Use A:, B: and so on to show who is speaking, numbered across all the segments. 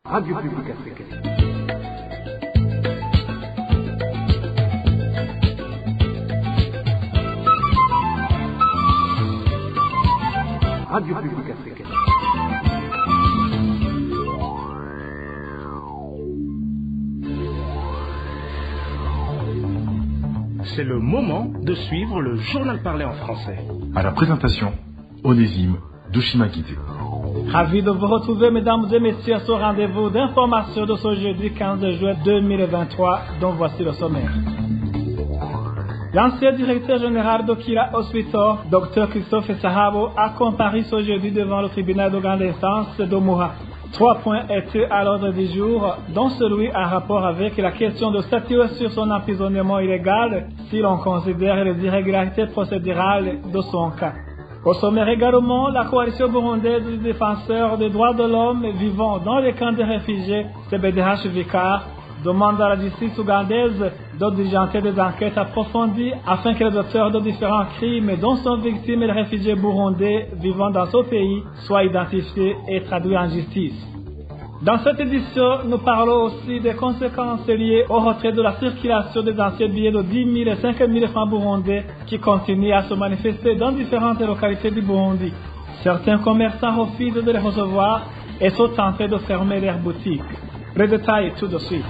A: Radio Publique Africaine. Radio Publique Africaine.
B: C'est le moment de suivre le journal parlé en français.
C: À la présentation, Onésime Douchimakité.
D: Ravi de vous retrouver, mesdames et messieurs, à ce rendez-vous d'information de ce jeudi 15 juin 2023, dont voici le sommaire. L'ancien directeur général d'Okira Hospital, Dr Christophe Sahabo, a comparu ce jeudi devant le tribunal de grande instance d'Omuha. 3 points étaient à l'ordre du jour, dont celui en rapport avec la question de statuer sur son emprisonnement illégal si l'on considère les irrégularités procédurales de son cas. Au sommet également, la coalition burundaise des défenseurs des droits de l'homme vivant dans les camps de réfugiés, CBDH Vicar, demande à la justice ougandaise de diligenter des enquêtes approfondies afin que les auteurs de différents crimes dont sont victimes les réfugiés burundais vivant dans ce pays soient identifiés et traduits en justice. Dans cette édition, nous parlons aussi des conséquences liées au retrait de la circulation des anciens billets de 10 000 et 5 000 francs burundais qui continuent à se manifester dans différentes localités du Burundi. Certains commerçants refusent de les recevoir et sont tentés de fermer leurs boutiques. Les détails tout de suite.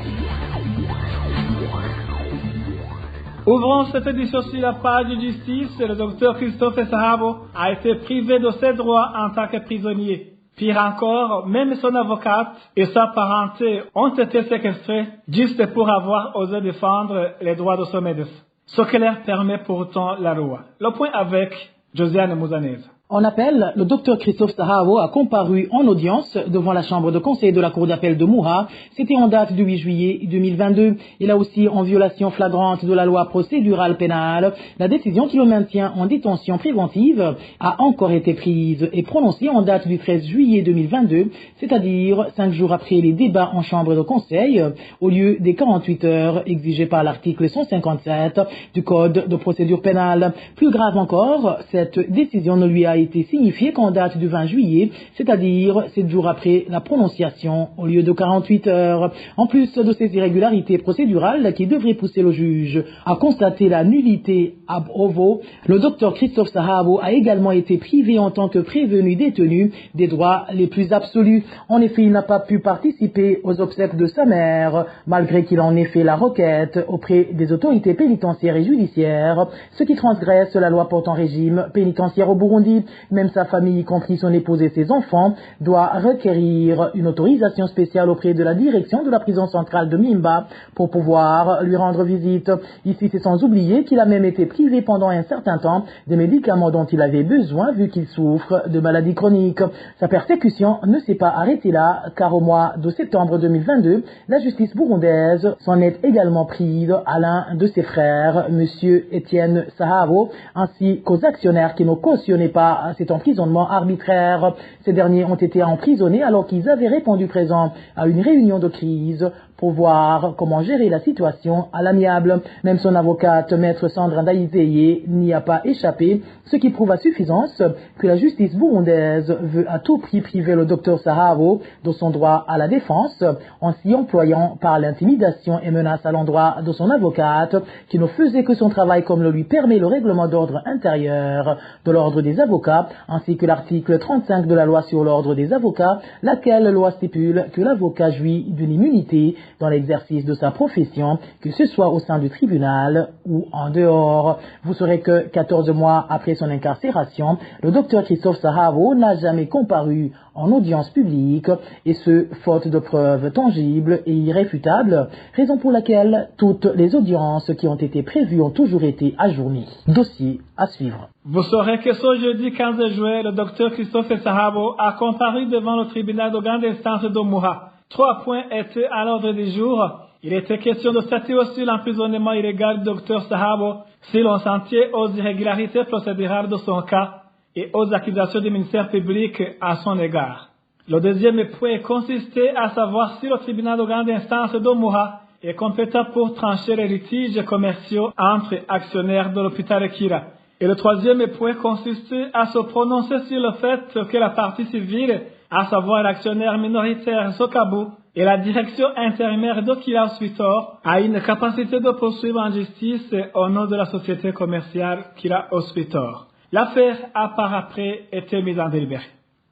D: Ouvrons cette édition sur la page de justice. Le docteur Christophe Sahabo a été privé de ses droits en tant que prisonnier. Pire encore, même son avocate et sa parenté ont été séquestrés juste pour avoir osé défendre les droits de son médecin. Ce que leur permet pourtant la loi. Le point avec Josiane Mouzanez.
E: En appel, le docteur Christophe Sahabo a comparu en audience devant la chambre de conseil de la cour d'appel de Moura. C'était en date du 8 juillet 2022. Et là aussi, en violation flagrante de la loi procédurale pénale, la décision qui le maintient en détention préventive a encore été prise et prononcée en date du 13 juillet 2022, c'est-à-dire 5 jours après les débats en chambre de conseil, au lieu des 48 heures exigées par l'article 157 du Code de procédure pénale. Plus grave encore, cette décision ne lui a été signifié qu'en date du 20 juillet, c'est-à-dire 7 jours après la prononciation, au lieu de 48 heures. En plus de ces irrégularités procédurales qui devraient pousser le juge à constater la nullité ab ovo, le docteur Christophe Sahabo a également été privé en tant que prévenu détenu des droits les plus absolus. En effet, il n'a pas pu participer aux obsèques de sa mère, malgré qu'il en ait fait la requête auprès des autorités pénitentiaires et judiciaires, ce qui transgresse la loi portant régime pénitentiaire au Burundi. Même sa famille, y compris son épouse et ses enfants, doit requérir une autorisation spéciale auprès de la direction de la prison centrale de Mimba pour pouvoir lui rendre visite. Ici, c'est sans oublier qu'il a même été privé pendant un certain temps des médicaments dont il avait besoin vu qu'il souffre de maladies chroniques. Sa persécution ne s'est pas arrêtée là, car au mois de septembre 2022, la justice burundaise s'en est également prise à l'un de ses frères, M. Étienne Sahabo, ainsi qu'aux actionnaires qui ne cautionnaient pas à cet emprisonnement arbitraire. Ces derniers ont été emprisonnés alors qu'ils avaient répondu présents à une réunion de crise pour voir comment gérer la situation à l'amiable. Même son avocate, maître Sandra Ndaïzeye, n'y a pas échappé, ce qui prouve à suffisance que la justice burundaise veut à tout prix priver le docteur Sahabo de son droit à la défense en s'y employant par l'intimidation et menace à l'endroit de son avocate qui ne faisait que son travail comme le lui permet le règlement d'ordre intérieur de l'ordre des avocats ainsi que l'article 35 de la loi sur l'ordre des avocats, laquelle loi stipule que l'avocat jouit d'une immunité dans l'exercice de sa profession, que ce soit au sein du tribunal ou en dehors. Vous saurez que 14 mois après son incarcération, le docteur Christophe Sahabo n'a jamais comparu en audience publique, et ce, faute de preuves tangibles et irréfutables, raison pour laquelle toutes les audiences qui ont été prévues ont toujours été ajournées. Dossier à suivre.
D: Vous saurez que ce jeudi 15 juin, le docteur Christophe Sahabo a comparu devant le tribunal de grande instance d'Omuha. 3 points étaient à l'ordre du jour. Il était question de statuer sur l'emprisonnement illégal du docteur Sahabo si l'on s'en tient aux irrégularités procédurales de son cas et aux accusations du ministère public à son égard. Le deuxième point consistait à savoir si le tribunal de grande instance d'Omuha est compétent pour trancher les litiges commerciaux entre actionnaires de l'hôpital Kira. Et le troisième point consistait à se prononcer sur le fait que la partie civile à savoir l'actionnaire minoritaire Sokabu et la direction intérimaire d'Okila Hospital, a une capacité de poursuivre en justice au nom de la société commerciale Kila Hospital. L'affaire a par après été mise en délibéré.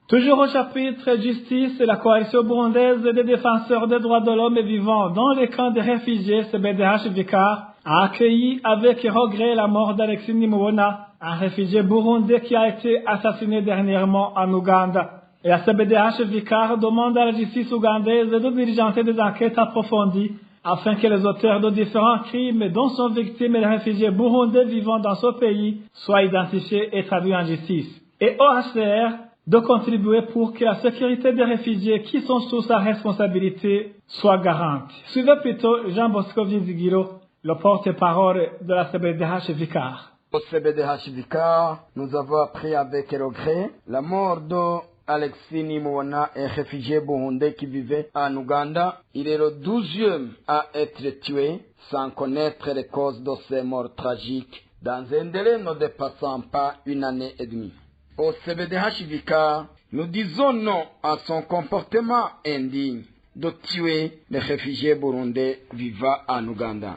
D: Toujours au chapitre justice, la coalition burundaise des défenseurs des droits de l'homme vivant dans les camps des réfugiés CBDH Vicar a accueilli avec regret la mort d'Alexis Nimubona, un réfugié burundais qui a été assassiné dernièrement en Ouganda. Et la CBDH Vicar demande à la justice ougandaise de diligenter des enquêtes approfondies afin que les auteurs de différents crimes dont sont victimes les réfugiés burundais vivant dans ce pays soient identifiés et traduits en justice. Et OHCR de contribuer pour que la sécurité des réfugiés qui sont sous sa responsabilité soit garantie. Suivez plutôt Jean Bosco Vinzigiro, le porte-parole de la CBDH Vicar.
F: Au CBDH Vicar, nous avons appris avec regret la mort d'Alexis Nimubona, un réfugié burundais qui vivait en Ouganda. Il est le 12e à être tué sans connaître les causes de ces morts tragiques dans un délai ne dépassant pas 1 année et demie. Au CBDH Vicar, nous disons non à son comportement indigne de tuer les réfugiés burundais vivant en Ouganda.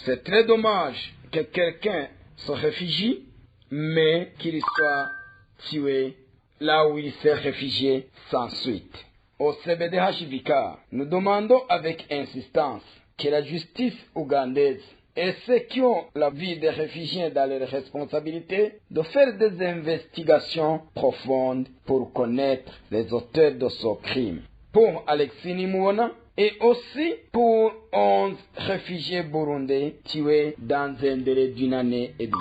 F: C'est très dommage que quelqu'un se réfugie, mais qu'il soit tué là où il s'est réfugié sans suite. Au CBDH Vicar, nous demandons avec insistance que la justice ougandaise et ceux qui ont la vie des réfugiés dans leurs responsabilités de faire des investigations profondes pour connaître les auteurs de ce crime. Pour Alexis Nimubona et aussi pour 11 réfugiés burundais tués dans un délai d'1 année et demie.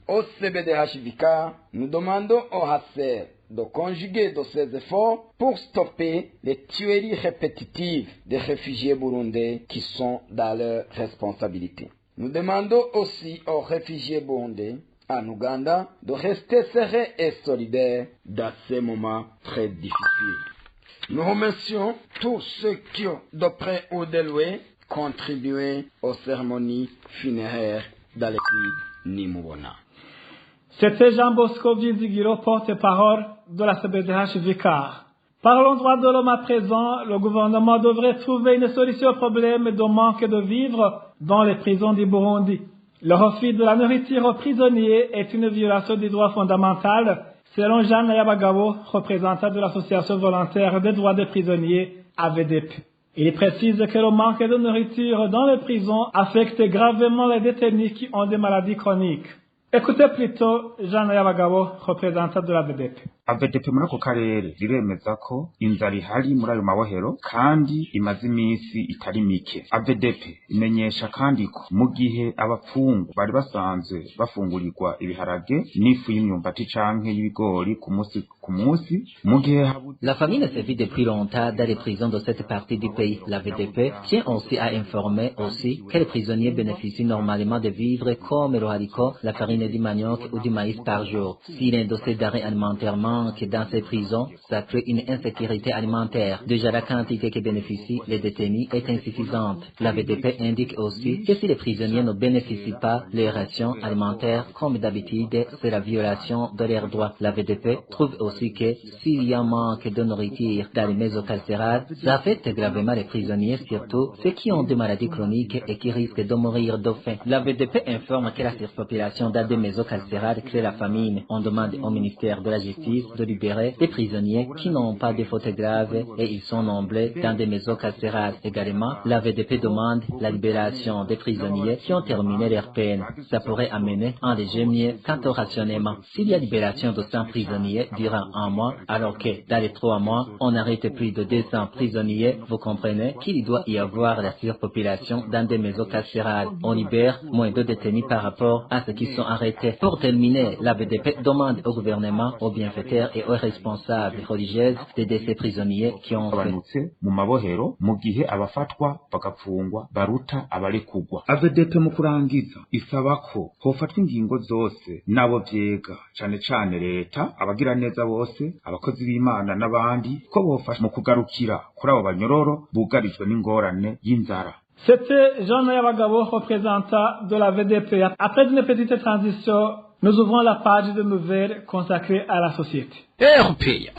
F: Au CBDH Vicar, nous demandons au HCR de conjuguer de ses efforts pour stopper les tueries répétitives des réfugiés burundais qui sont dans leurs responsabilités. Nous demandons aussi aux réfugiés burundais en Ouganda de rester sereins et solidaires dans ces moments très difficiles. Nous remercions tous ceux qui ont, de près ou de loin, contribué aux cérémonies funéraires d'Alexis Nimubona.
D: C'était Jean Bosco Vinzigiro, porte-parole de la CBDH Vicar. Parlons droit de l'homme à présent. Le gouvernement devrait trouver une solution au problème de manque de vivres dans les prisons du Burundi. Le refus de la nourriture aux prisonniers est une violation des droits fondamentaux, selon Jean Nayabagabo, représentant de l'association volontaire des droits des prisonniers, AVDP. Il précise que le manque de nourriture dans les prisons affecte gravement les détenus qui ont des maladies chroniques. Écoutez plutôt Jean Nayabagabo, représentant de l'AVDP.
G: AVDP muri ako karere riremeza ko inzara ihari muri ayo mabohero kandi imaze iminsi itari mike. AVDP imenyesha kandi ko mu gihe abapfungu bari basanzwe bafungurirwa ibiharage n'ifu y'imyumbati canke y'ibigori ku munsi mu gihe
H: La famine se vit depuis longtemps dans les prisons de cette partie du pays. L'AVDP tient aussi à informer aussi que les prisonniers bénéficient normalement de vivres comme le haricot, la farine du manioc ou du maïs par jour. Si les dossiers d'arrêt alimentaire manquent dans ces prisons, ça crée une insécurité alimentaire. Déjà, la quantité que bénéficient les détenus est insuffisante. L'AVDP indique aussi que si les prisonniers ne bénéficient pas des rations alimentaires comme d'habitude, c'est la violation de leurs droits. L'AVDP trouve aussi que s'il y a un manque de nourriture dans les maisons carcérales, ça affecte gravement les prisonniers, surtout ceux qui ont des maladies chroniques et qui risquent de mourir de faim. L'AVDP informe que la surpopulation dans des maisons carcérales crée la famine. On demande au ministère de la Justice de libérer des prisonniers qui n'ont pas de fautes graves et ils sont nombreux dans des maisons carcérales. Également, l'AVDP demande la libération des prisonniers qui ont terminé leur peine. Ça pourrait amener un léger mieux quant au rationnement. S'il y a libération de 100 prisonniers durant 1 mois, alors que dans les 3 mois, on arrête plus de 200 prisonniers, vous comprenez qu'il doit y avoir la surpopulation dans des maisons carcérales. On libère moins de détenus par rapport à ceux qui sont arrêtés. Pour terminer, l'AVDP demande au gouvernement, aux bienfaiteurs et aux responsables religieux d'aider ces prisonniers qui ont fait.
G: mu mabohero mu gihe abafatwa bagapfungwa baruta abarekugwa. AVDP mu kurangiza isaba ko hofatwa ingingo zose nabo vyega cane cane leta, abagira neza bose, abakozi b'Imana n'abandi ko bofasha mu kugarukira kuri abo banyororo bugarijwe n'ingorane y'inzara.
D: C'était Jean Nayabagabo, représentant de la VDP. Après une petite transition, nous ouvrons la page de nouvelles consacrée à la société.
A: RPA.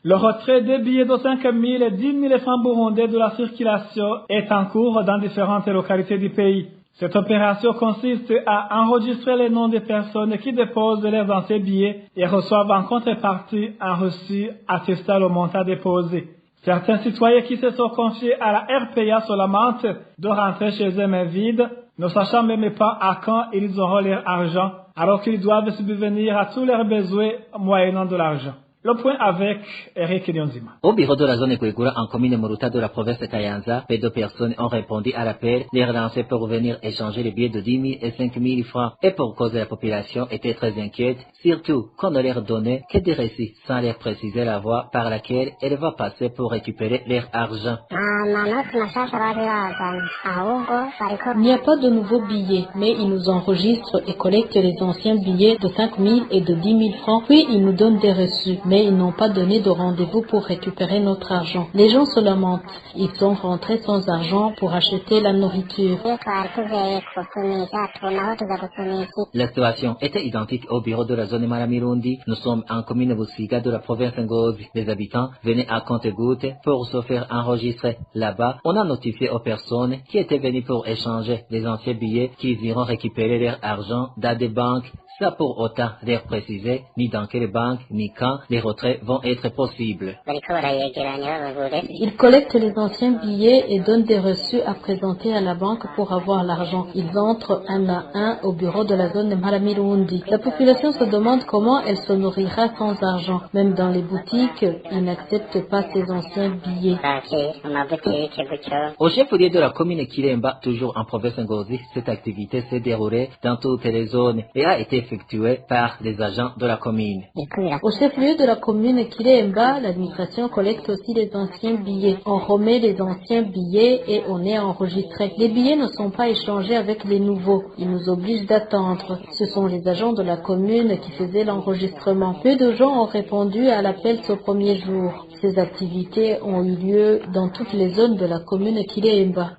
D: Le retrait des billets de 5 000 et 10 000 francs burundais de la circulation est en cours dans différentes localités du pays. Cette opération consiste à enregistrer les noms des personnes qui déposent leurs anciens billets et reçoivent en contrepartie un reçu attestant le montant déposé. Certains citoyens qui se sont confiés à la RPA se lamentent de rentrer chez eux mains vides, ne sachant même pas à quand ils auront leur argent, alors qu'ils doivent subvenir à tous leurs besoins moyennant de l'argent. Le point avec Eric Nyonzima.
H: Au bureau de la zone Kwegura en commune Muruta de la province de Kayanza, peu de personnes ont répondu à l'appel, les relancer pour venir échanger les billets de 10 000 et 5 000 francs. Et pour cause la population était très inquiète, surtout qu'on ne leur donnait que des récits sans leur préciser la voie par laquelle elle va passer pour récupérer leur argent.
I: Il n'y a pas de nouveaux billets, mais ils nous enregistrent et collectent les anciens billets de 5 000 et de 10 000 francs, puis ils nous donnent des reçus. Mais ils n'ont pas donné de rendez-vous pour récupérer notre argent. Les gens se lamentent. Ils sont rentrés sans argent pour acheter la nourriture.
H: La situation était identique au bureau de la zone Maramirundi. Nous sommes en commune Busiga de la province Ngozi. Les habitants venaient à compte-gouttes pour se faire enregistrer. Là-bas, on a notifié aux personnes qui étaient venues pour échanger les anciens billets qu'ils iront récupérer leur argent dans des banques. Ça pour autant leur préciser ni dans quelle banque ni quand les retraits vont être possibles.
I: Ils collectent les anciens billets et donnent des reçus à présenter à la banque pour avoir l'argent. Ils entrent un à un au bureau de la zone de Maramirundi. La population se demande comment elle se nourrira sans argent. Même dans les boutiques, ils n'acceptent pas ces anciens billets.
H: Au chef-lieu de la commune Kiremba, toujours en province Ngozi, cette activité s'est déroulée dans toutes les zones et a été effectuée par les agents de la commune.
I: Au chef-lieu de la commune Kiremba, l'administration collecte aussi les anciens billets. On remet les anciens billets et on est enregistré. Les billets ne sont pas échangés avec les nouveaux. Ils nous obligent d'attendre. Ce sont les agents de la commune qui faisaient l'enregistrement. Peu de gens ont répondu à l'appel ce premier jour. Ces activités ont eu lieu dans toutes les zones de la commune Kiremba.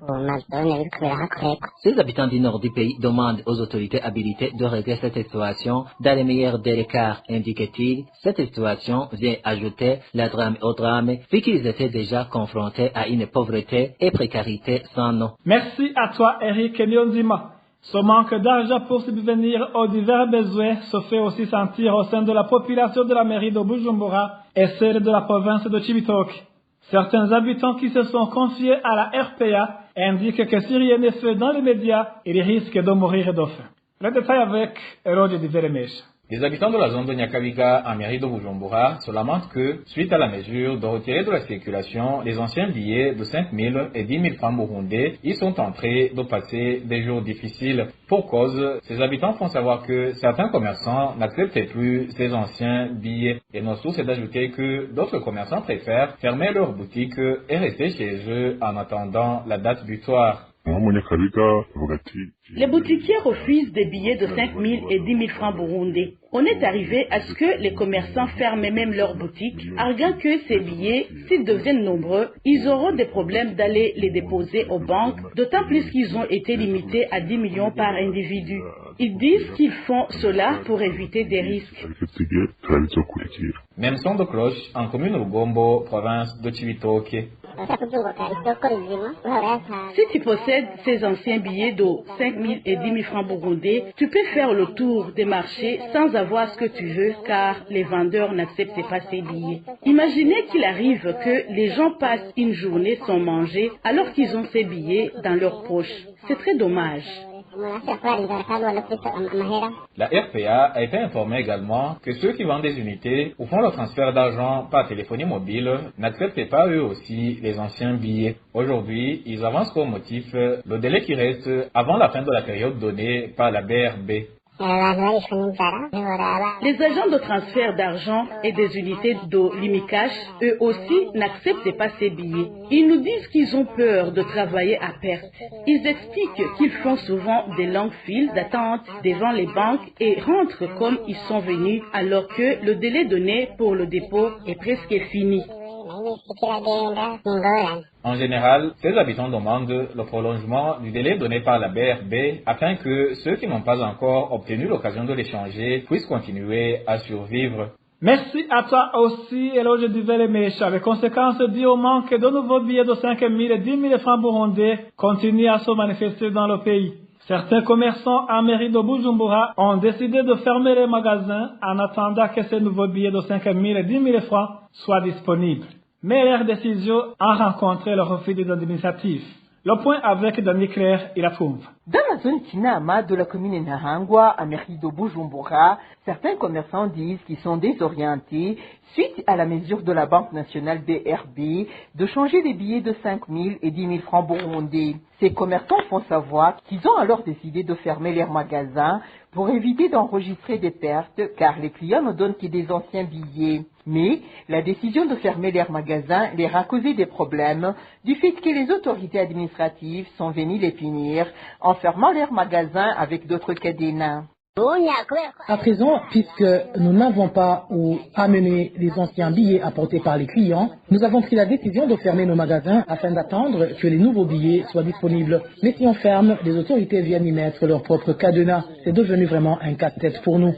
H: Ces habitants du nord du pays demandent aux autorités habilitées de régler cette situation dans les meilleurs délais car, indique-t-il, cette situation vient ajouter la drame au drame vu qu'ils étaient déjà confrontés à une pauvreté et précarité sans nom.
D: Merci à toi Eric Nyonzima. Ce manque d'argent pour subvenir aux divers besoins se fait aussi sentir au sein de la population de la mairie de Bujumbura et celle de la province de Cibitoke. Certains habitants qui se sont confiés à la RPA indiquent que si rien n'est fait dans les médias, ils risquent de mourir de faim. Le détail avec Roger Diveremech.
J: Les habitants de la zone de Nyakabiga, en mairie de Bujumbura, se lamentent que, suite à la mesure de retirer de la circulation les anciens billets de 5 000 et 10 000 francs burundais, ils sont en train de passer des jours difficiles. Pour cause, ces habitants font savoir que certains commerçants n'acceptent plus ces anciens billets. Et nos sources est d'ajouter que d'autres commerçants préfèrent fermer leurs boutiques et rester chez eux en attendant la date butoir.
K: Les boutiquiers refusent des billets de 5 000 et 10 000 francs burundais. On est arrivé à ce que les commerçants ferment même leurs boutiques, arguant que ces billets, s'ils deviennent nombreux, ils auront des problèmes d'aller les déposer aux banques, d'autant plus qu'ils ont été limités à 10 millions par individu. Ils disent qu'ils font cela pour éviter des risques.
J: Même son de cloche en commune Rugombo, province de Cibitoke.
K: Si tu possèdes ces anciens billets de 5 000 et 10 000 francs burundais, tu peux faire le tour des marchés sans avoir ce que tu veux car les vendeurs n'acceptent pas ces billets. Imaginez qu'il arrive que les gens passent une journée sans manger alors qu'ils ont ces billets dans leur poche. C'est très dommage.
J: La RPA a été informée également que ceux qui vendent des unités ou font le transfert d'argent par téléphonie mobile n'acceptent pas eux aussi les anciens billets. Aujourd'hui, ils avancent comme motif le délai qui reste avant la fin de la période donnée par la BRB.
K: Les agents de transfert d'argent et des unités de Limicash, eux aussi, n'acceptent pas ces billets. Ils nous disent qu'ils ont peur de travailler à perte. Ils expliquent qu'ils font souvent des longues files d'attente devant les banques et rentrent comme ils sont venus alors que le délai donné pour le dépôt est presque fini.
J: En général, ces habitants demandent le prolongement du délai donné par la BRB afin que ceux qui n'ont pas encore obtenu l'occasion de l'échanger puissent continuer à survivre.
D: Merci à toi aussi, Eloge Duvel-Mécha. Les conséquences dues au manque de nouveaux billets de 5 000 et 10 000 francs burundais continuent à se manifester dans le pays. Certains commerçants en mairie de Bujumbura ont décidé de fermer les magasins en attendant que ces nouveaux billets de 5 000 et 10 000 francs soient disponibles. Mais leur décision a rencontré le refus des administratifs. Le point avec Dani Claire et la trouve.
L: Dans la zone Kinama de la commune Nahangwa, à mairie de Bujumbura, certains commerçants disent qu'ils sont désorientés suite à la mesure de la Banque nationale BRB de changer les billets de 5 000 et 10 000 francs burundais. Ces commerçants font savoir qu'ils ont alors décidé de fermer leurs magasins pour éviter d'enregistrer des pertes car les clients ne donnent que des anciens billets. Mais la décision de fermer leurs magasins leur a causé des problèmes du fait que les autorités administratives sont venues les punir en fermant leurs magasins avec d'autres cadenas.
E: À présent, puisque nous n'avons pas où amener les anciens billets apportés par les clients, nous avons pris la décision de fermer nos magasins afin d'attendre que les nouveaux billets soient disponibles. Mais si on ferme, les autorités viennent y mettre leur propre cadenas. C'est devenu vraiment un casse-tête pour nous.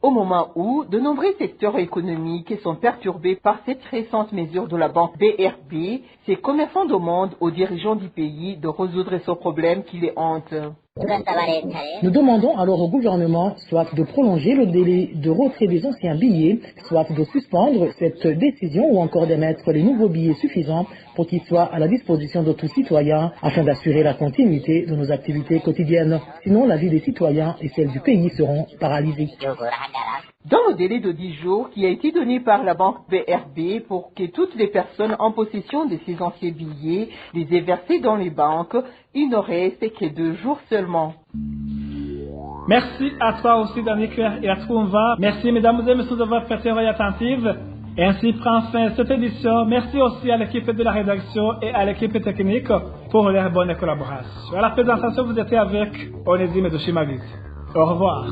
L: Au moment où de nombreux secteurs économiques sont perturbés par cette récente mesure de la banque BRB, ces commerçants demandent aux dirigeants du pays de résoudre ce problème qui les hante.
E: Nous demandons alors au gouvernement soit de prolonger le délai de retrait des anciens billets, soit de suspendre cette décision ou encore d'émettre les nouveaux billets suffisants pour qu'ils soient à la disposition de tous citoyens afin d'assurer la continuité de nos activités quotidiennes. Sinon, la vie des citoyens et celle du pays seront paralysées.
L: Dans le délai de 10 jours qui a été donné par la banque BRB pour que toutes les personnes en possession de ces anciens billets les aient versés dans les banques, il ne reste que 2 jours seulement.
D: Merci à toi aussi, Dani Claire et à Troumva. Merci, mesdames et messieurs, d'avoir prêté oreille attentive. Et ainsi prend fin cette édition. Merci aussi à l'équipe de la rédaction et à l'équipe technique pour leur bonne collaboration. À la présentation, vous étiez avec Onésime de Chimagis. Au revoir.